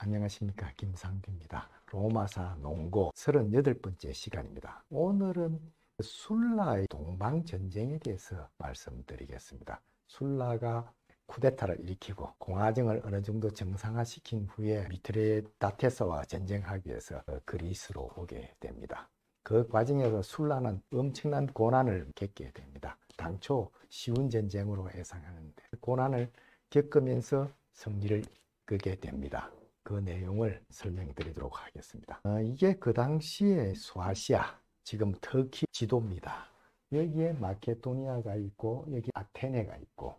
안녕하십니까, 김상규입니다. 로마사 농고 38번째 시간입니다. 오늘은 술라의 동방전쟁에 대해서 말씀드리겠습니다. 술라가 쿠데타를 일으키고 공화정을 어느 정도 정상화시킨 후에 미트레다테스와 전쟁하기 위해서 그리스로 오게 됩니다. 그 과정에서 술라는 엄청난 고난을 겪게 됩니다. 당초 쉬운 전쟁으로 예상하는데 고난을 겪으면서 승리를 거게 됩니다. 그 내용을 설명드리도록 하겠습니다. 이게 그 당시에 소아시아, 지금 터키 지도입니다. 여기에 마케도니아가 있고 여기 아테네가 있고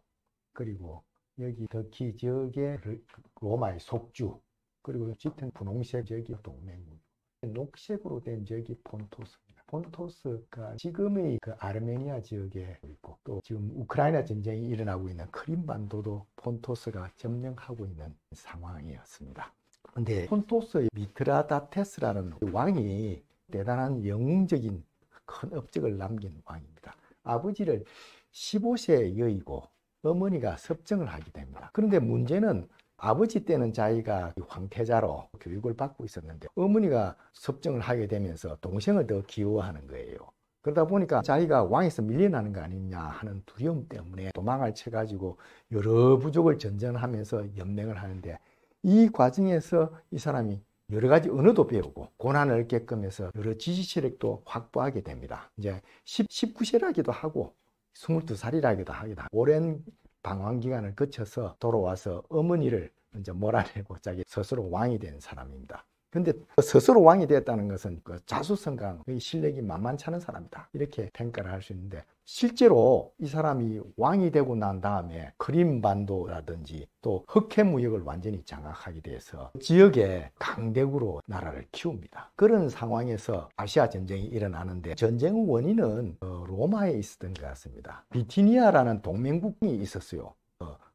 그리고 여기 터키 지역에 로마의 속주, 그리고 짙은 분홍색 지역이 동맹국, 녹색으로 된 지역이 폰토스입니다. 폰토스가 지금의 그 아르메니아 지역에 있고 또 지금 우크라이나 전쟁이 일어나고 있는 크림반도도 폰토스가 점령하고 있는 상황이었습니다. 근데 폰토스의 미트라다테스라는 왕이 대단한 영웅적인 큰 업적을 남긴 왕입니다. 아버지를 15세에 여의고 어머니가 섭정을 하게 됩니다. 그런데 문제는 아버지 때는 자기가 황태자로 교육을 받고 있었는데 어머니가 섭정을 하게 되면서 동생을 더 기호하는 거예요. 그러다 보니까 자기가 왕에서 밀려나는 거 아니냐 하는 두려움 때문에 도망을 쳐가지고 여러 부족을 전전하면서 연맹을 하는데, 이 과정에서 이 사람이 여러 가지 언어도 배우고 고난을 겪으면서 여러 지식 세력도 확보하게 됩니다. 이제 19세라기도 하고 22살이라기도 하기도 하고 오랜 방황 기간을 거쳐서 돌아와서 어머니를 이제 몰아내고 자기 스스로 왕이 된 사람입니다. 근데 스스로 왕이 됐다는 것은 그 자수성강, 실력이 만만치 않은 사람이다, 이렇게 평가를 할 수 있는데, 실제로 이 사람이 왕이 되고 난 다음에 크림반도라든지 또 흑해 무역을 완전히 장악하게 돼서 지역의 강대국으로 나라를 키웁니다. 그런 상황에서 아시아 전쟁이 일어나는데, 전쟁 원인은 로마에 있었던 것 같습니다. 비티니아라는 동맹국이 있었어요.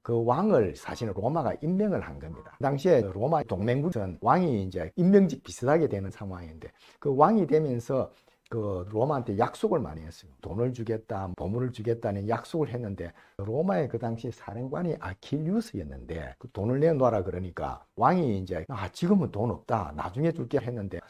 그 왕을 사실은 로마가 임명을 한 겁니다. 그 당시에 로마 동맹국은 왕이 이제 임명직 비슷하게 되는 상황인데, 그 왕이 되면서 그 로마한테 약속을 많이 했어요. 돈을 주겠다, 보물을 주겠다는 약속을 했는데, 로마의 그 당시 사령관이 아킬리우스였는데 그 돈을 내놓아라 그러니까 왕이 이제 지금은 돈 없다, 나중에 줄게 했는데,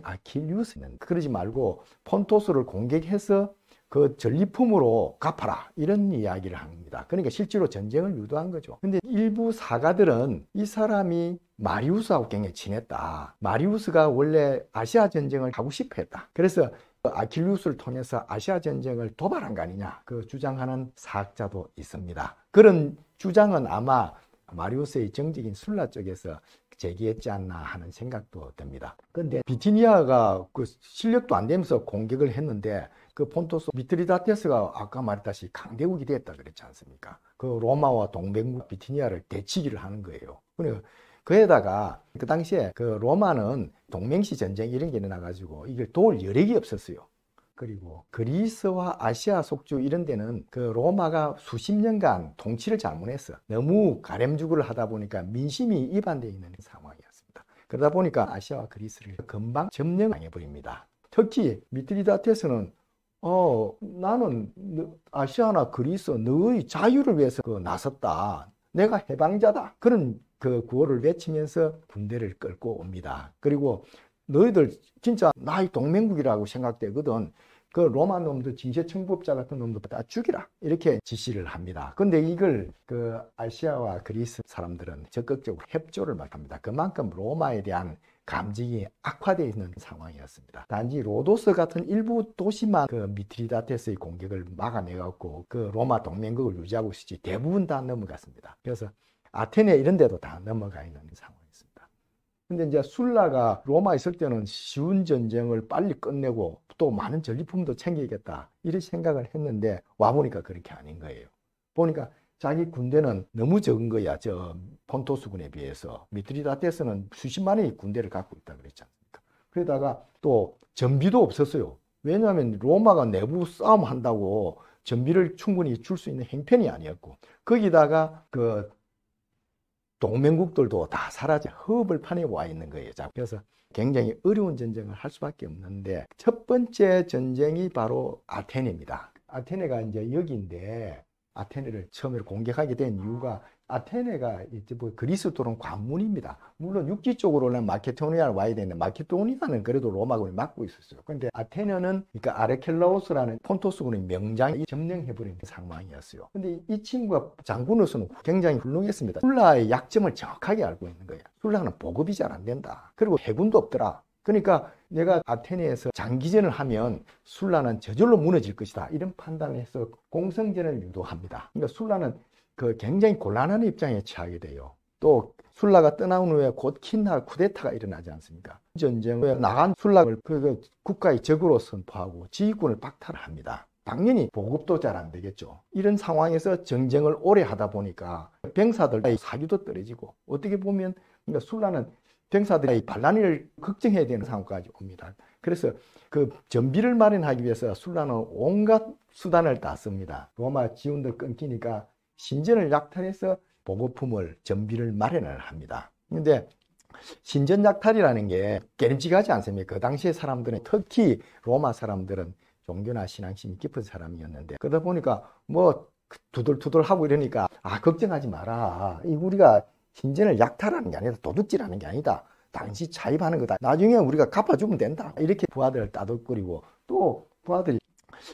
아킬리우스는 그러지 말고 폰토스를 공격해서 그 전리품으로 갚아라, 이런 이야기를 합니다. 그러니까 실제로 전쟁을 유도한 거죠. 근데 일부 사가들은 이 사람이 마리우스하고 굉장히 친했다, 마리우스가 원래 아시아 전쟁을 하고 싶어 했다, 그래서 아킬리우스를 통해서 아시아 전쟁을 도발한 거 아니냐, 그 주장하는 사학자도 있습니다. 그런 주장은 아마 마리우스의 정적인 술라 쪽에서 제기했지 않나 하는 생각도 듭니다. 그런데 비티니아가 그 실력도 안 되면서 공격을 했는데, 그 폰토스 미트리다테스가 아까 말했다시피 강대국이 됐다 그랬지 않습니까? 그 로마와 동맹국 비티니아를 대치기를 하는 거예요. 그에다가 그 당시에 그 로마는 동맹시 전쟁 이런 게 일어나가지고 이걸 도울 여력이 없었어요. 그리고 그리스와 아시아 속주 이런 데는 그 로마가 수십 년간 통치를 잘못했어. 너무 가렴주구를 하다 보니까 민심이 이반되어 있는 상황이었습니다. 그러다 보니까 아시아와 그리스를 금방 점령해버립니다. 특히 미트리다테스는 나는 아시아나 그리스 너의 자유를 위해서 나섰다, 내가 해방자다, 그런 그 구호를 외치면서 군대를 끌고 옵니다. 그리고 너희들 진짜 나의 동맹국이라고 생각되거든, 그 로마 놈들, 징세청법자 같은 놈들 다 죽이라, 이렇게 지시를 합니다. 근데 이걸 그 아시아와 그리스 사람들은 적극적으로 협조를 못합니다. 그만큼 로마에 대한 감정이 악화되어 있는 상황이었습니다. 단지 로도스 같은 일부 도시만 그 미트리다테스의 공격을 막아내갖고 그 로마 동맹국을 유지하고 있었지, 대부분 다 넘어갔습니다. 그래서 아테네 이런 데도 다 넘어가 있는 상황이었습니다. 근데 이제 술라가 로마에 있을 때는 쉬운 전쟁을 빨리 끝내고 또 많은 전리품도 챙기겠다, 이런 생각을 했는데 와보니까 그렇게 아닌 거예요. 보니까 자기 군대는 너무 적은 거야, 저 폰토스군에 비해서. 미트리다테스는 수십만의 군대를 갖고 있다 그랬지 않습니까? 그러다가 또 전비도 없었어요. 왜냐하면 로마가 내부 싸움 한다고 전비를 충분히 줄 수 있는 형편이 아니었고, 거기다가 그 동맹국들도 다 사라져 허벌판에 와 있는 거예요. 그래서 굉장히 어려운 전쟁을 할 수밖에 없는데, 첫 번째 전쟁이 바로 아테네입니다. 아테네가 이제 여기인데, 아테네를 처음으로 공격하게 된 이유가 아테네가 이제 뭐 그리스 또는 관문입니다. 물론 육지 쪽으로는 마케도니아를 와야 되는데 마케도니아는 그래도 로마군이 막고 있었어요. 그런데 아테네는 그러니까 아르켈라오스라는 폰토스군의 명장이 점령해버린 상황이었어요. 근데 이 친구가 장군으로서는 굉장히 훌륭했습니다. 술라의 약점을 정확하게 알고 있는 거예요. 술라는 보급이 잘 안 된다. 그리고 해군도 없더라. 그러니까 내가 아테네에서 장기전을 하면 술라는 저절로 무너질 것이다. 이런 판단을 해서 공성전을 유도합니다. 그러니까 술라는 그 굉장히 곤란한 입장에 처하게 돼요. 또 술라가 떠나온 후에 곧 킨나 쿠데타가 일어나지 않습니까? 전쟁에 나간 술라를 그 국가의 적으로 선포하고 지휘권을 박탈합니다. 당연히 보급도 잘 안 되겠죠. 이런 상황에서 정쟁을 오래 하다 보니까 병사들의 사기도 떨어지고 어떻게 보면 그러니까 술라는 병사들의 반란을 걱정해야 되는 상황까지 옵니다. 그래서 그 전비를 마련하기 위해서 술라는 온갖 수단을 다 씁니다. 로마 지원도 끊기니까 신전을 약탈해서 보급품을 전비를 마련을 합니다. 근데 신전 약탈이라는 게 깨름직하지 않습니까? 그 당시의 사람들은 특히 로마 사람들은 종교나 신앙심이 깊은 사람이었는데 그러다 보니까 뭐 두들두들하고 이러니까 걱정하지 마라. 우리가 신전을 약탈하는 게 아니다. 도둑질하는 게 아니다. 당시 차입하는 거다. 나중에 우리가 갚아주면 된다. 이렇게 부하들을 따돌거리고 또 부하들이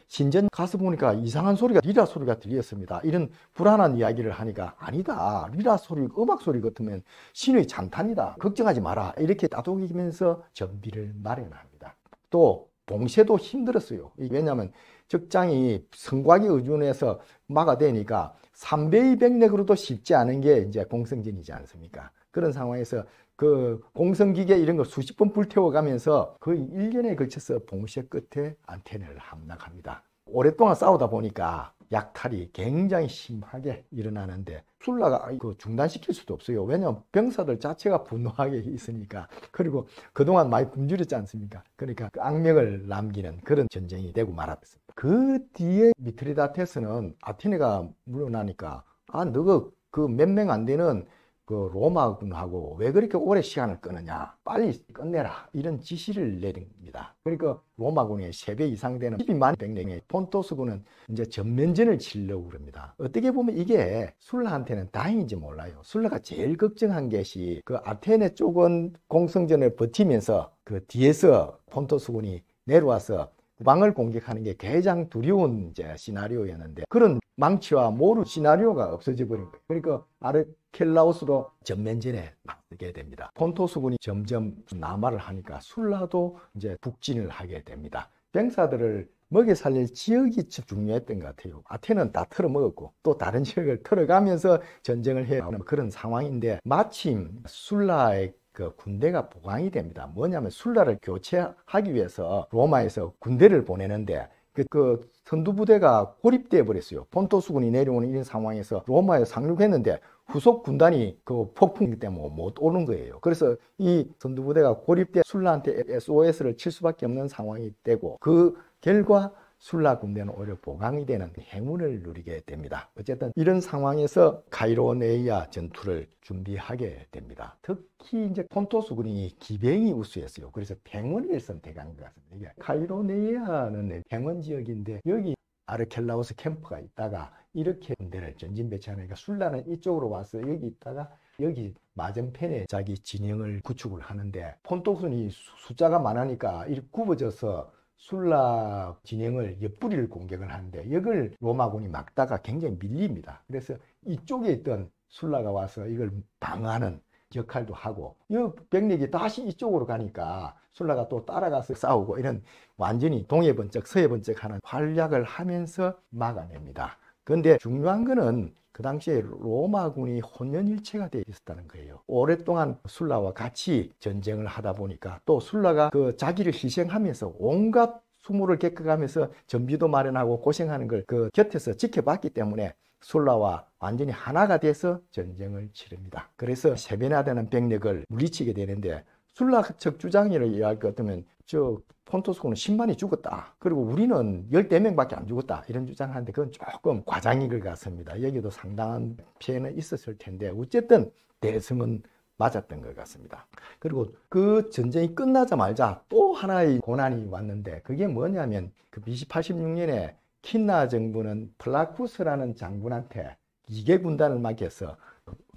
신전 가서 보니까 이상한 소리가 리라 소리가 들렸습니다. 이런 불안한 이야기를 하니까 아니다. 리라 소리, 음악 소리 같으면 신의 찬탄이다. 걱정하지 마라. 이렇게 따돌리면서 전비를 마련합니다. 또 봉쇄도 힘들었어요. 왜냐하면 적장이 성곽에 의존해서 막아대니까 3배의 병력으로도 쉽지 않은 게 이제 공성전이지 않습니까? 그런 상황에서 그 공성기계 이런 거 수십 번 불태워가면서 거의 1년에 걸쳐서 봉쇄 끝에 아테네를 함락합니다. 오랫동안 싸우다 보니까 약탈이 굉장히 심하게 일어나는데 술라가 그 중단시킬 수도 없어요. 왜냐하면 병사들 자체가 분노하게 있으니까. 그리고 그동안 많이 굶주렸지 않습니까? 그러니까 그 악명을 남기는 그런 전쟁이 되고 말았습니다. 그 뒤에 미트리다테스는 아테네가 물러나니까 너가 그 몇 명 안 되는 그 로마군하고 왜 그렇게 오래 시간을 끄느냐, 빨리 끝내라, 이런 지시를 내립니다. 그러니까 로마군의 3배 이상 되는 12만 병력의 폰토스군은 이제 전면전을 치려고 그럽니다. 어떻게 보면 이게 술라한테는 다행인지 몰라요. 술라가 제일 걱정한 것이 그 아테네 쪽은 공성전을 버티면서 그 뒤에서 폰토스군이 내려와서 후방을 공격하는 게 가장 두려운 이제 시나리오였는데 그런 망치와 모루 시나리오가 없어져 버린 거예요. 그러니까 아르켈라우스도 전면전에 나서게 됩니다. 폰토스군이 점점 남하를 하니까 술라도 이제 북진을 하게 됩니다. 병사들을 먹여 살릴 지역이 중요했던 것 같아요. 아테네는 다 털어먹었고 또 다른 지역을 털어가면서 전쟁을 해야 하는 그런 상황인데 마침 술라의 그 군대가 보강이 됩니다. 뭐냐면 술라를 교체하기 위해서 로마에서 군대를 보내는데 그 선두부대가 고립돼 버렸어요. 폰토스군이 내려오는 이런 상황에서 로마에 상륙했는데 후속 군단이 그 폭풍 때문에 못 오는 거예요. 그래서 이 선두부대가 고립돼 술라한테 SOS를 칠 수밖에 없는 상황이 되고 그 결과 술라 군대는 오히려 보강이 되는 행운을 누리게 됩니다. 어쨌든 이런 상황에서 카이로네이아 전투를 준비하게 됩니다. 특히 이제 폰토스군이 기병이 우수했어요. 그래서 병원을 선택한 것 같습니다. 이게 카이로네이아는 병원 지역인데 여기 아르켈라우스 캠프가 있다가 이렇게 군대를 전진 배치하니까 술라는 이쪽으로 와서 여기 있다가 여기 맞은편에 자기 진영을 구축을 하는데 폰토스군이 숫자가 많으니까 이렇게 굽어져서 술라 진영을 옆구리를 공격을 하는데 이걸 로마군이 막다가 굉장히 밀립니다. 그래서 이쪽에 있던 술라가 와서 이걸 방어하는 역할도 하고 이 병력이 다시 이쪽으로 가니까 술라가 또 따라가서 싸우고 이런 완전히 동해 번쩍 서해 번쩍 하는 활약을 하면서 막아냅니다. 그런데 중요한 거는 그 당시에 로마군이 혼연일체가 되어 있었다는 거예요. 오랫동안 술라와 같이 전쟁을 하다 보니까 또 술라가 그 자기를 희생하면서 온갖 수모를 겪어가면서 전비도 마련하고 고생하는 걸 그 곁에서 지켜봤기 때문에 술라와 완전히 하나가 돼서 전쟁을 치릅니다. 그래서 3배나 되는 병력을 물리치게 되는데 술라 측 주장이라 이야기할 것 같으면 저 폰토스군은 10만이 죽었다. 그리고 우리는 14명밖에 안 죽었다. 이런 주장하는데 그건 조금 과장인 것 같습니다. 여기도 상당한 피해는 있었을 텐데 어쨌든 대승은 맞았던 것 같습니다. 그리고 그 전쟁이 끝나자마자 또 하나의 고난이 왔는데 그게 뭐냐면 그 BC 86년에 킨나 정부는 플라쿠스라는 장군한테 2개 군단을 맡겨서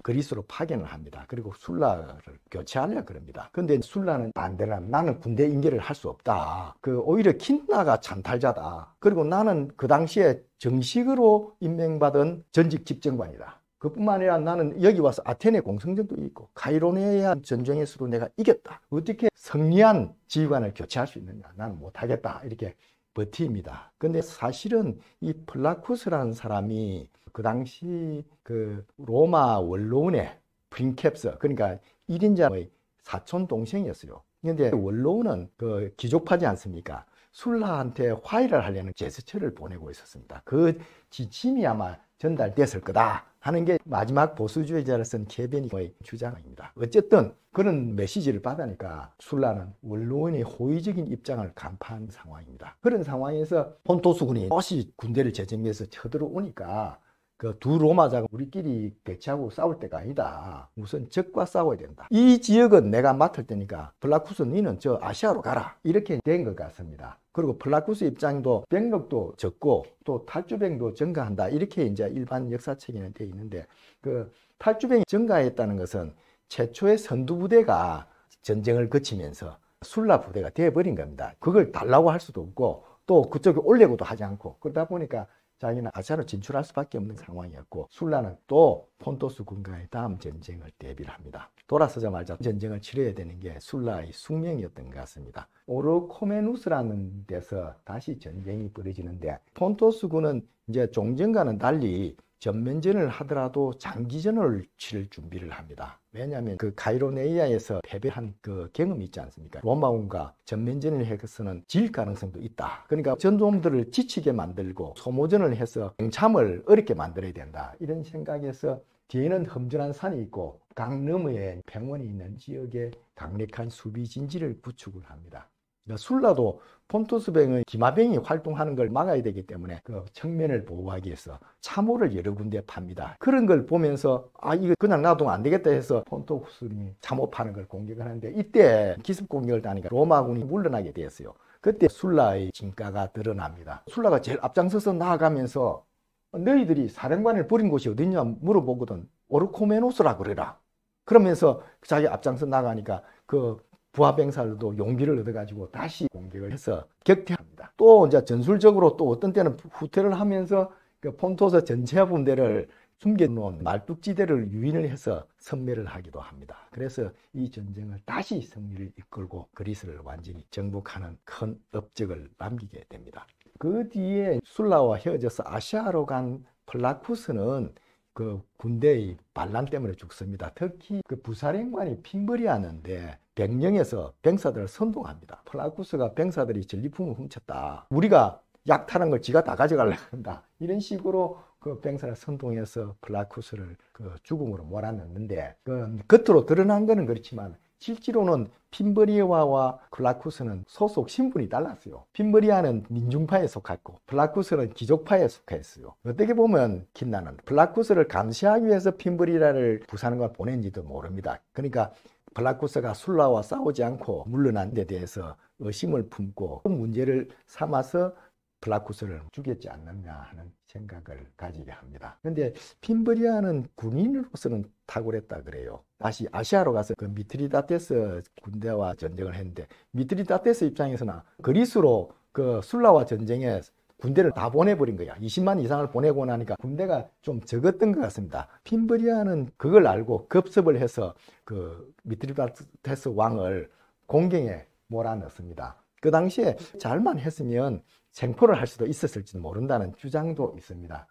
그리스로 파견을 합니다. 그리고 술라를 교체하려 그럽니다. 근데 술라는 반대라 나는 군대 인계를 할 수 없다. 오히려 킨나가 찬탈자다. 그리고 나는 그 당시에 정식으로 임명받은 전직 집정관이다. 그뿐만 아니라 나는 여기 와서 아테네 공성전도 있고 카이로네아 전쟁에서도 내가 이겼다. 어떻게 승리한 지휘관을 교체할 수 있느냐. 나는 못하겠다. 이렇게 버팁니다. 근데 사실은 이 플라쿠스라는 사람이 그 당시 로마 원로원의 프린캡스, 그러니까 1인자의 사촌 동생이었어요. 근데 원로원은 귀족파지 않습니까? 술라한테 화해를 하려는 제스처를 보내고 있었습니다. 그 지침이 아마 전달됐을 거다 하는 게 마지막 보수주의자를 쓴 케베니의 주장입니다. 어쨌든 그런 메시지를 받으니까 술라는 원로원의 호의적인 입장을 간파한 상황입니다. 그런 상황에서 폰토스군이 다시 군대를 재정비해서 쳐들어오니까 두 로마자가 우리끼리 대치하고 싸울 때가 아니다. 우선 적과 싸워야 된다. 이 지역은 내가 맡을 테니까 플라쿠스 너는 저 아시아로 가라. 이렇게 된 것 같습니다. 그리고 플라쿠스 입장도 병력도 적고 또 탈주병도 증가한다. 이렇게 이제 일반 역사책에는 되어 있는데 탈주병이 증가했다는 것은 최초의 선두부대가 전쟁을 거치면서 술라 부대가 되어버린 겁니다. 그걸 달라고 할 수도 없고 또 그쪽에 올려고도 하지 않고 그러다 보니까 자기는 아시아로 진출할 수밖에 없는 상황이었고 술라는 또 폰토스 군과의 다음 전쟁을 대비를 합니다. 돌아서자마자 전쟁을 치러야 되는 게 술라의 숙명이었던 것 같습니다. 오르코메누스라는 데서 다시 전쟁이 벌어지는데 폰토스 군은 이제 종전과는 달리 전면전을 하더라도 장기전을 치를 준비를 합니다. 왜냐하면 카이로네이아에서 패배한 경험이 있지 않습니까? 로마군과 전면전을 해서는 질 가능성도 있다. 그러니까 전범들을 지치게 만들고 소모전을 해서 병참을 어렵게 만들어야 된다. 이런 생각에서 뒤에는 험준한 산이 있고 강 너머에 병원이 있는 지역에 강력한 수비 진지를 구축을 합니다. 술라도 폰토스병의 기마병이 활동하는 걸 막아야 되기 때문에 청면을 보호하기 위해서 참호를 여러 군데 팝니다. 그런 걸 보면서 이거 그냥 놔두면 안 되겠다 해서 폰토스병이 참호 파는 걸 공격을 하는데 이때 기습 공격을 당하니까 로마군이 물러나게 되었어요. 그때 술라의 진가가 드러납니다. 술라가 제일 앞장서서 나아가면서 너희들이 사령관을 버린 곳이 어디냐 물어보거든. 오르코메노스라 그래라. 그러면서 자기 앞장서 나가니까 부하병사들도 용기를 얻어가지고 다시 공격을 해서 격퇴합니다. 또 이제 전술적으로 또 어떤 때는 후퇴를 하면서 폰토스 전체 군대를 숨겨놓은 말뚝지대를 유인을 해서 섬멸을 하기도 합니다. 그래서 이 전쟁을 다시 승리를 이끌고 그리스를 완전히 정복하는 큰 업적을 남기게 됩니다. 그 뒤에 술라와 헤어져서 아시아로 간 플라쿠스는 군대의 반란 때문에 죽습니다. 특히 부사령관이 핀버리아는데 병령에서 병사들을 선동합니다. 플라쿠스가 병사들이 전리품을 훔쳤다. 우리가 약탈한 걸 지가 다 가져가려고 한다. 이런 식으로 병사를 선동해서 플라쿠스를 죽음으로 몰아넣는데 겉으로 드러난 거는 그렇지만 실제로는 핀버리아와 플라쿠스는 소속 신분이 달랐어요. 핀버리아는 민중파에 속했고 플라쿠스는 귀족파에 속했어요. 어떻게 보면 킨나는 플라쿠스를 감시하기 위해서 핀버리아를 부산과 보낸지도 모릅니다. 그러니까 플라쿠스가 술라와 싸우지 않고 물러난 데 대해서 의심을 품고 그 문제를 삼아서 플라쿠스를 죽였지 않느냐 하는 생각을 가지게 합니다. 그런데 핀버리아는 군인으로서는 탁월했다 그래요. 다시 아시아로 가서 미트리다테스 군대와 전쟁을 했는데 미트리다테스 입장에서는 그리스로 술라와 전쟁에 군대를 다 보내버린 거야. 20만 이상을 보내고 나니까 군대가 좀 적었던 것 같습니다. 핀버리아는 그걸 알고 급습을 해서 미트리다테스 왕을 공경에 몰아넣습니다. 그 당시에 잘만 했으면 생포를 할 수도 있었을지도 모른다는 주장도 있습니다.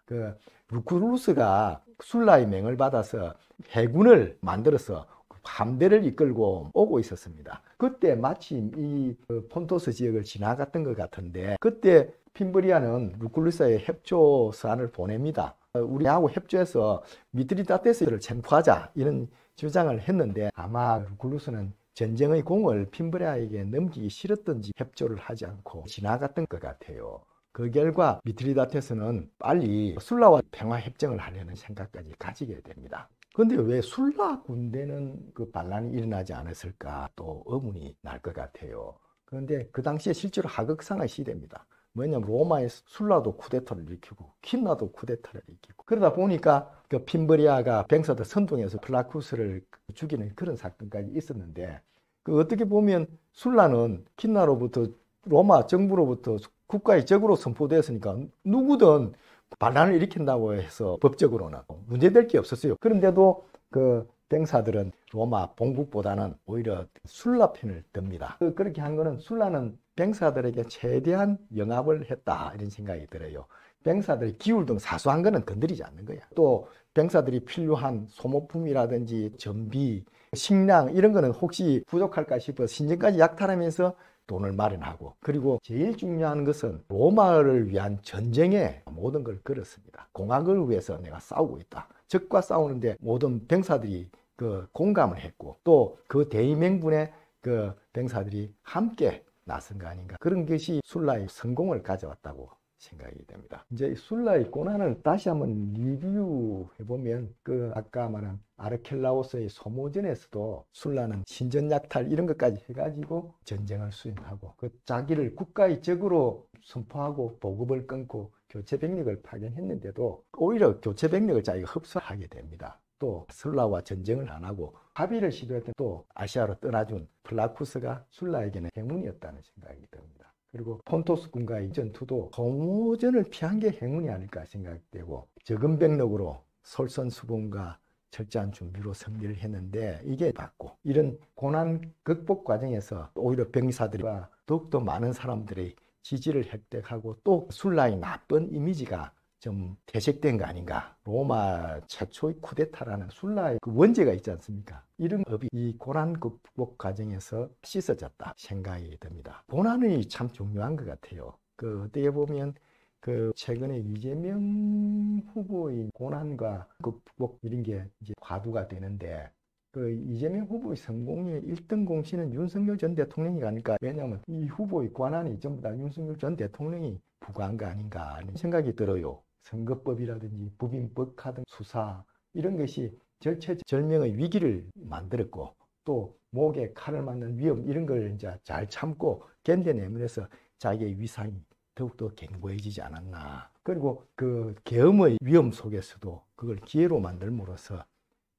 루쿨루스가 술라의 명을 받아서 해군을 만들어서 함대를 이끌고 오고 있었습니다. 그때 마침 이 폰토스 지역을 지나갔던 것 같은데 그때 핀버리아는 루쿨루스의 협조서안을 보냅니다. 우리하고 협조해서 미트리다테스를 체포하자 이런 주장을 했는데 아마 루쿨루스는 전쟁의 공을 핀버리아에게 넘기기 싫었던지 협조를 하지 않고 지나갔던 것 같아요. 그 결과 미트리다테스는 빨리 술라와 평화협정을 하려는 생각까지 가지게 됩니다. 그런데 왜 술라 군대는 반란이 일어나지 않았을까 또 의문이 날 것 같아요. 그런데 그 당시에 실제로 하극상의 시대입니다. 뭐냐면 로마의 술라도 쿠데타를 일으키고 킨나도 쿠데타를 일으키고 그러다 보니까 그 핀브리아가 병사들 선동해서 플라쿠스를 죽이는 그런 사건까지 있었는데 그 어떻게 보면 술라는 킨나로부터 로마 정부로부터 국가의 적으로 선포되었으니까 누구든 반란을 일으킨다고 해서 법적으로는 문제될 게 없었어요. 그런데도 그 병사들은 로마 본국보다는 오히려 술라 편을 듭니다. 그렇게 한 거는 술라는 병사들에게 최대한 영합을 했다 이런 생각이 들어요. 병사들이 기울 등 사소한 거는 건드리지 않는 거야. 또 병사들이 필요한 소모품이라든지 전비, 식량 이런 거는 혹시 부족할까 싶어 신전까지 약탈하면서 돈을 마련하고 그리고 제일 중요한 것은 로마를 위한 전쟁에 모든 걸 걸었습니다. 공학을 위해서 내가 싸우고 있다. 적과 싸우는데 모든 병사들이 그 공감을 했고 또 그 대의명분에 그 병사들이 함께 나선 거 아닌가. 그런 것이 술라의 성공을 가져왔다고 생각이 됩니다. 이제 술라의 고난을 다시 한번 리뷰해 보면 그 아까 말한 아르켈라오스의 소모전에서도 술라는 신전약탈 이런 것까지 해가지고 전쟁을 수행하고 그 자기를 국가의 적으로 선포하고 보급을 끊고 교체 병력을 파견했는데도 오히려 교체 병력을 자기가 흡수하게 됩니다. 또 술라와 전쟁을 안 하고 합의를 시도했던 또 아시아로 떠나준 플라쿠스가 술라에게는 행운이었다는 생각이 듭니다. 그리고 폰토스 군과의 전투도 소모전을 피한 게 행운이 아닐까 생각되고 적은 병력으로 솔선수범과 철저한 준비로 승리를 했는데 이게 받고 이런 고난 극복 과정에서 오히려 병사들과 더욱더 많은 사람들의 지지를 획득하고 또 술라의 나쁜 이미지가 좀 퇴색된 거 아닌가. 로마 최초의 쿠데타라는 술라의 그 원죄가 있지 않습니까? 이런 업이 이 고난 극복 과정에서 씻어졌다 생각이 듭니다. 고난이 참 중요한 것 같아요. 그 어떻게 보면 그 최근에 이재명 후보의 고난과 극복 이런 게 이제 과도가 되는데 그 이재명 후보의 성공의 1등 공신은 윤석열 전 대통령이 아닐까. 왜냐하면 이 후보의 권한이 전부 다 윤석열 전 대통령이 부과한 거 아닌가 하는 생각이 들어요. 선거법이라든지 부빈법 카드 수사 이런 것이 절체절명의 위기를 만들었고 또 목에 칼을 맞는 위험 이런 걸 이제 잘 참고 견뎌내면서 자기의 위상이 더욱더 견고해지지 않았나. 그리고 그 계엄의 위험 속에서도 그걸 기회로 만들므로써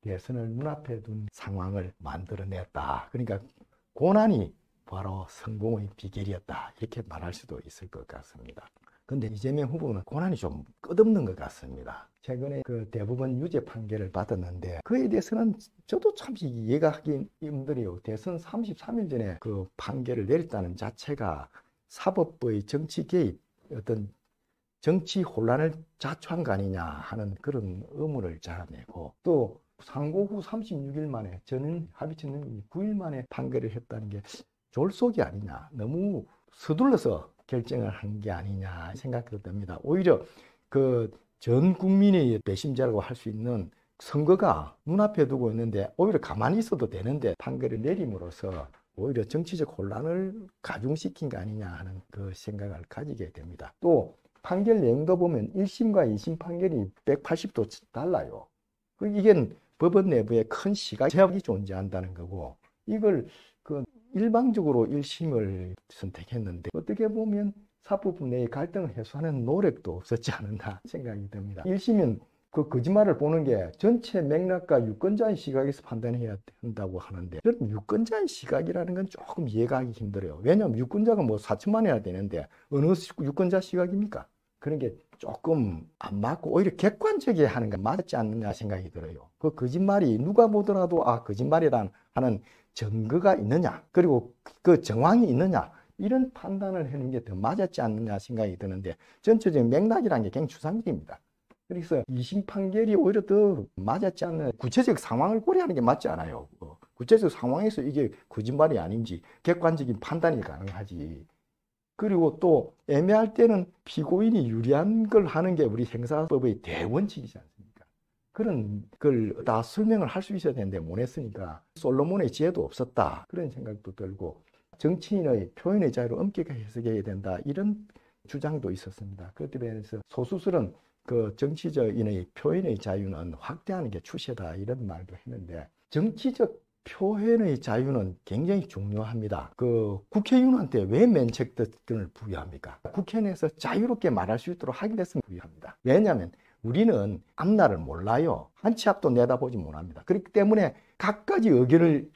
대선을 눈앞에 둔 상황을 만들어냈다. 그러니까 고난이 바로 성공의 비결이었다. 이렇게 말할 수도 있을 것 같습니다. 근데 이재명 후보는 고난이 좀 끝없는 것 같습니다. 최근에 그 대법원 유죄 판결을 받았는데 그에 대해서는 저도 참 이해가 하기 힘들어요. 대선 33일 전에 그 판결을 내렸다는 자체가 사법부의 정치 개입, 어떤 정치 혼란을 자초한 거 아니냐 하는 그런 의문을 자아내고 또 상고 후 36일 만에 전원 합의 처분 9일 만에 판결을 했다는 게 졸속이 아니냐. 너무 서둘러서 결정을 한 게 아니냐 생각도 듭니다. 오히려 그 전 국민의 배심자라고 할 수 있는 선거가 눈앞에 두고 있는데 오히려 가만히 있어도 되는데 판결을 내림으로써 오히려 정치적 혼란을 가중시킨 거 아니냐 하는 그 생각을 가지게 됩니다. 또 판결 내용도 보면 1심과 2심 판결이 180도 달라요. 이게 법원 내부에 큰 시각 제약이 존재한다는 거고 이걸 그 일방적으로 1심을 선택했는데 어떻게 보면 사법부 내의 갈등을 해소하는 노력도 없었지 않았나 생각이 듭니다. 1심은 그 거짓말을 보는 게 전체 맥락과 유권자의 시각에서 판단해야 한다고 하는데 그럼 유권자의 시각이라는 건 조금 이해가 하기 힘들어요. 왜냐하면 유권자가 뭐 4천만이나 되는데 어느 유권자 시각입니까? 그런 게 조금 안 맞고 오히려 객관적이게 하는 게 맞지 않느냐 생각이 들어요. 그 거짓말이 누가 보더라도 아 거짓말이란 하는 증거가 있느냐 그리고 그 정황이 있느냐 이런 판단을 하는 게 더 맞았지 않느냐 생각이 드는데 전체적인 맥락이라는 게 굉장히 추상적입니다. 그래서 2심 판결이 오히려 더 맞았지 않는 구체적 상황을 고려하는 게 맞지 않아요. 구체적 상황에서 이게 거짓말이 아닌지 객관적인 판단이 가능하지. 그리고 또 애매할 때는 피고인이 유리한 걸 하는 게 우리 형사법의 대원칙이지 않습니까? 그런 걸 다 설명을 할 수 있어야 되는데 못 했으니까 솔로몬의 지혜도 없었다. 그런 생각도 들고 정치인의 표현의 자유를 엄격하게 해석해야 된다. 이런 주장도 있었습니다. 그렇게 해서 소수설은 그 정치적인의 표현의 자유는 확대하는 게 추세다. 이런 말도 했는데 정치적 표현의 자유는 굉장히 중요합니다. 국회의원한테 왜 면책특권을 부여합니까? 국회 내에서 자유롭게 말할 수 있도록 하게 됐으면 부여합니다. 왜냐하면 우리는 앞날을 몰라요. 한 치 앞도 내다보지 못합니다. 그렇기 때문에 각가지 의견을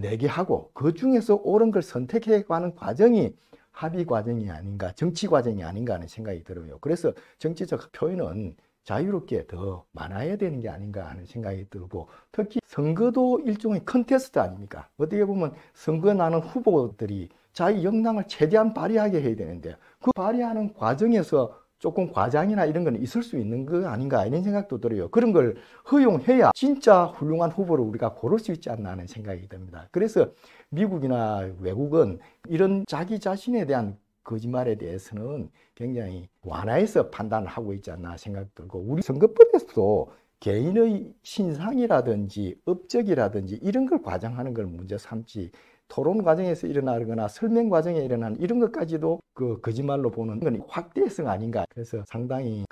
내게 하고 그 중에서 옳은 걸 선택해 가는 과정이 합의 과정이 아닌가, 정치 과정이 아닌가 하는 생각이 들어요. 그래서 정치적 표현은 자유롭게 더 많아야 되는 게 아닌가 하는 생각이 들고, 특히 선거도 일종의 컨테스트 아닙니까? 어떻게 보면 선거 나는 후보들이 자기 역량을 최대한 발휘하게 해야 되는데 그 발휘하는 과정에서 조금 과장이나 이런 건 있을 수 있는 거 아닌가 이런 생각도 들어요. 그런 걸 허용해야 진짜 훌륭한 후보를 우리가 고를 수 있지 않나 하는 생각이 듭니다. 그래서 미국이나 외국은 이런 자기 자신에 대한 거짓말에 대해서는 굉장히 완화해서 판단을 하고 있지 않나 생각 들고, 우리 선거법에서도 개인의 신상이라든지 업적이라든지 이런 걸 과장하는 걸 문제 삼지, 토론 과정에서 일어나거나 설명 과정에 일어나는 이런 것까지도 거짓말로 보는 건 확대성 아닌가. 그래서 상당히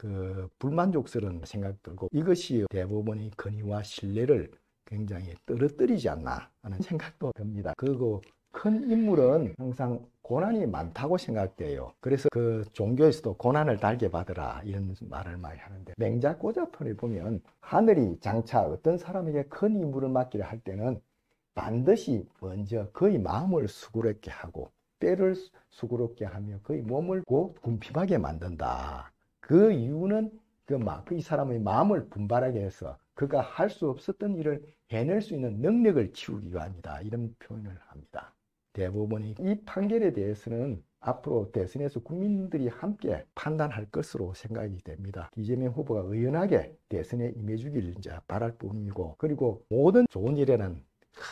불만족스러운 생각 들고, 이것이 대법원의 권위와 신뢰를 굉장히 떨어뜨리지 않나 하는 생각도 듭니다. 그리고 큰 인물은 항상 고난이 많다고 생각돼요. 그래서 종교에서도 고난을 달게 받으라 이런 말을 많이 하는데, 맹자고자편에 보면 하늘이 장차 어떤 사람에게 큰 임무를 맡기려 할 때는 반드시 먼저 그의 마음을 수고롭게 하고 뼈를 수고롭게 하며 그의 몸을 궁핍하게 만든다. 그 이유는 이 사람의 마음을 분발하게 해서 그가 할 수 없었던 일을 해낼 수 있는 능력을 키우기 위함이다. 이런 표현을 합니다. 대법원이 이 판결에 대해서는 앞으로 대선에서 국민들이 함께 판단할 것으로 생각이 됩니다. 이재명 후보가 의연하게 대선에 임해주길 이제 바랄 뿐이고, 그리고 모든 좋은 일에는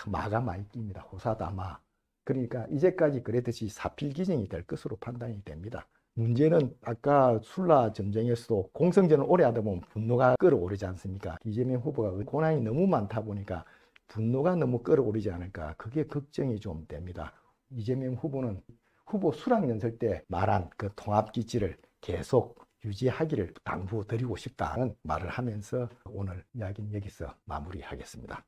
마가 많이 낍니다. 호사다마. 그러니까 이제까지 그랬듯이 사필기정이 될 것으로 판단이 됩니다. 문제는 아까 술라 전쟁에서도 공성전을 오래 하다 보면 분노가 끓어오르지 않습니까? 이재명 후보가 고난이 너무 많다 보니까 분노가 너무 끓어오르지 않을까, 그게 걱정이 좀 됩니다. 이재명 후보는 후보 수락연설 때 말한 그 통합기치를 계속 유지하기를 당부드리고 싶다는 말을 하면서 오늘 이야기는 여기서 마무리하겠습니다.